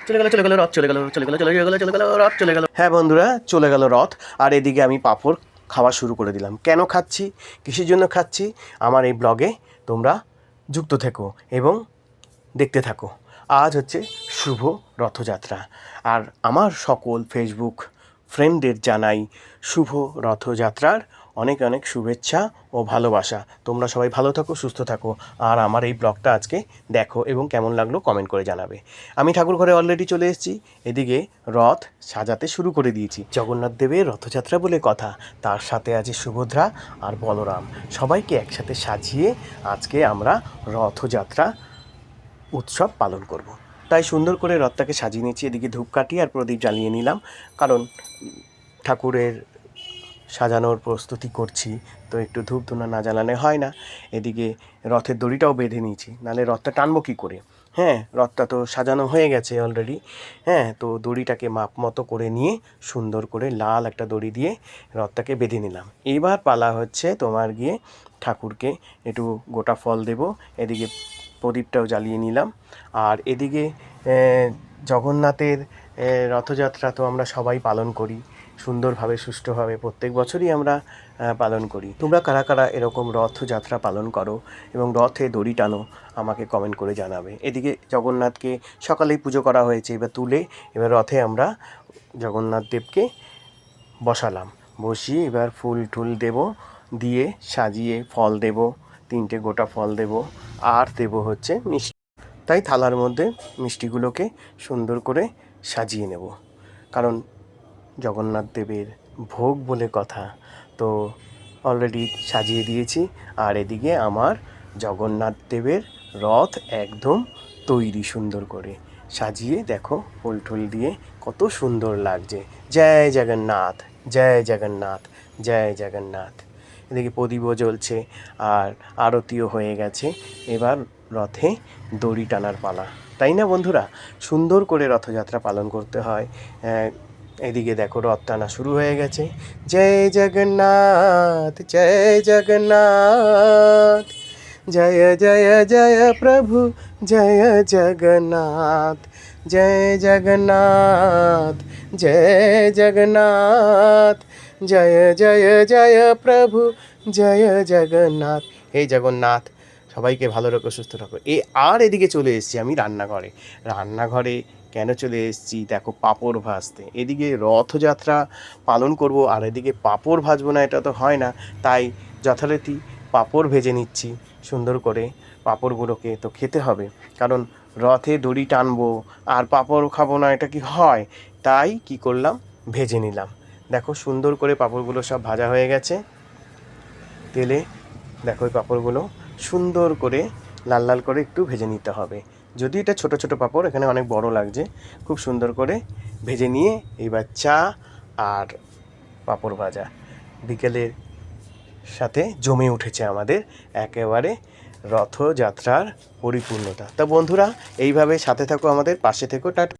চলে গেল রথ, চলে গেল রথ, চলে গেল। হ্যাঁ বন্ধুরা, চলে গেল রথ। আর এদিকে আমি পাঁপড় খাওয়া শুরু করে দিলাম। কেন খাচ্ছি, কিসের জন্য খাচ্ছি, আমার এই ব্লগে তোমরা যুক্ত থেকো এবং দেখতে থাকো। আজ হচ্ছে শুভ রথযাত্রা, আর আমার সকল ফেসবুক ফ্রেন্ডদের জানাই শুভ রথযাত্রার অনেক অনেক শুভেচ্ছা ও ভালোবাসা। তোমরা সবাই ভালো থাকো, সুস্থ থাকো, আর আমার এই ব্লগটা আজকে দেখো এবং কেমন লাগলো কমেন্ট করে জানাবে। আমি ঠাকুর ঘরে অলরেডি চলে এসেছি। এদিকে রথ সাজাতে শুরু করে দিয়েছি। জগন্নাথ দেবের রথযাত্রা বলে কথা, তার সাথে আছে সুভদ্রা আর বলরাম, সবাইকে একসাথে সাজিয়ে আজকে আমরা রথযাত্রা উৎসব পালন করব। তাই সুন্দর করে রথটাকে সাজিয়ে নিচ্ছি। এদিকে ধূপকাঠি আর প্রদীপ জ্বালিয়ে নিলাম, কারণ ঠাকুরের সাজানোর প্রস্তুতি করছি, তো একটু ধূপ ধুনা না জ্বালানো হয় না। এদিকে রথের দড়িটাও বেঁধে নিয়েছি, নাহলে রথটা টানবো কী করে। হ্যাঁ, রথটা তো সাজানো হয়ে গেছে অলরেডি। হ্যাঁ, তো দড়িটাকে মাপ মতো করে নিয়ে সুন্দর করে লাল একটা দড়ি দিয়ে রথটাকে বেঁধে নিলাম। এইবার পালা হচ্ছে তোমার গিয়ে ঠাকুরকে একটু গোটা ফল দেব। এদিকে প্রদীপটাও জ্বালিয়ে নিলাম। আর এদিকে জগন্নাথের রথযাত্রা তো আমরা সবাই পালন করি সুন্দরভাবে, সুষ্ঠুভাবে, প্রত্যেক বছরই আমরা পালন করি। তোমরা কারা কারা এরকম রথযাত্রা পালন করো এবং রথে দড়ি টানো আমাকে কমেন্ট করে জানাবে। এদিকে জগন্নাথকে সকালেই পুজো করা হয়েছে, এবার রথে আমরা জগন্নাথ দেবকে বসালাম। বসিয়ে এবার ফুল টুল দেব, দিয়ে সাজিয়ে ফল দেব, 3টে গোটা ফল দেব, আর দেব হচ্ছে মিষ্টি। তাই থালার মধ্যে মিষ্টিগুলোকে সুন্দর করে সাজিয়ে নেব, কারণ জগন্নাথ দেবের ভোগ বলে কথা। তো অলরেডি সাজিয়ে দিয়েছি। আর এদিকে আমার জগন্নাথ দেবের রথ একদম তৈরি, সুন্দর করে সাজিয়ে দেখো ফুল টুল দিয়ে কত সুন্দর লাগছে। জয় জগন্নাথ, জয় জগন্নাথ, জয় জগন্নাথ। এদিকে প্রদীপও জ্বলছে আর আরতিও হয়ে গেছে। এবার রথে দড়ি টানার পালা, তাই না বন্ধুরা? সুন্দর করে রথযাত্রা পালন করতে হয়। এদিকে দেখো রথ টানা শুরু হয়ে গেছে। জয় জগন্নাথ, জয় জগন্নাথ, জয় জয় জয় প্রভু, জয় জগন্নাথ, জয় জগন্নাথ, জয় জগন্নাথ, জয় জয় জয় প্রভু, জয় জগন্নাথ। হে জগন্নাথ, সবাইকে ভালো রাখো, সুস্থ রাখো। আর এদিকে চলে এসেছি আমি রান্নাঘরে কেন চলে এসেছি দেখো, পাঁপড় ভাজতে। এদিকে রথযাত্রা পালন করব আর এদিকে পাঁপড় ভাজবো না, এটা তো হয় না। তাই যথারীতি পাঁপড় ভেজে নিচ্ছি সুন্দর করে। পাঁপড়গুলোকে তো খেতে হবে, কারণ রথে দড়ি টানবো আর পাঁপড় খাবো না, এটা কি হয়? তাই কি করলাম, ভেজে নিলাম। দেখো সুন্দর করে পাঁপড়গুলো সব ভাজা হয়ে গেছে তেলে। দেখো ওই পাঁপড়গুলো সুন্দর করে লাল লাল করে একটু ভেজে নিতে হবে। যদি এটা ছোট ছোট পাঁপড়, এখানে অনেক বড় লাগছে। খুব সুন্দর করে ভেজে নিয়ে এইবার চা আর পাঁপড় ভাজা বিকেলের সাথে জমে উঠেছে আমাদের একেবারে রথযাত্রার পরিপূর্ণতা। তা বন্ধুরা, এইভাবে সাথে থাকো, আমাদের পাশে থেকো। টাটা।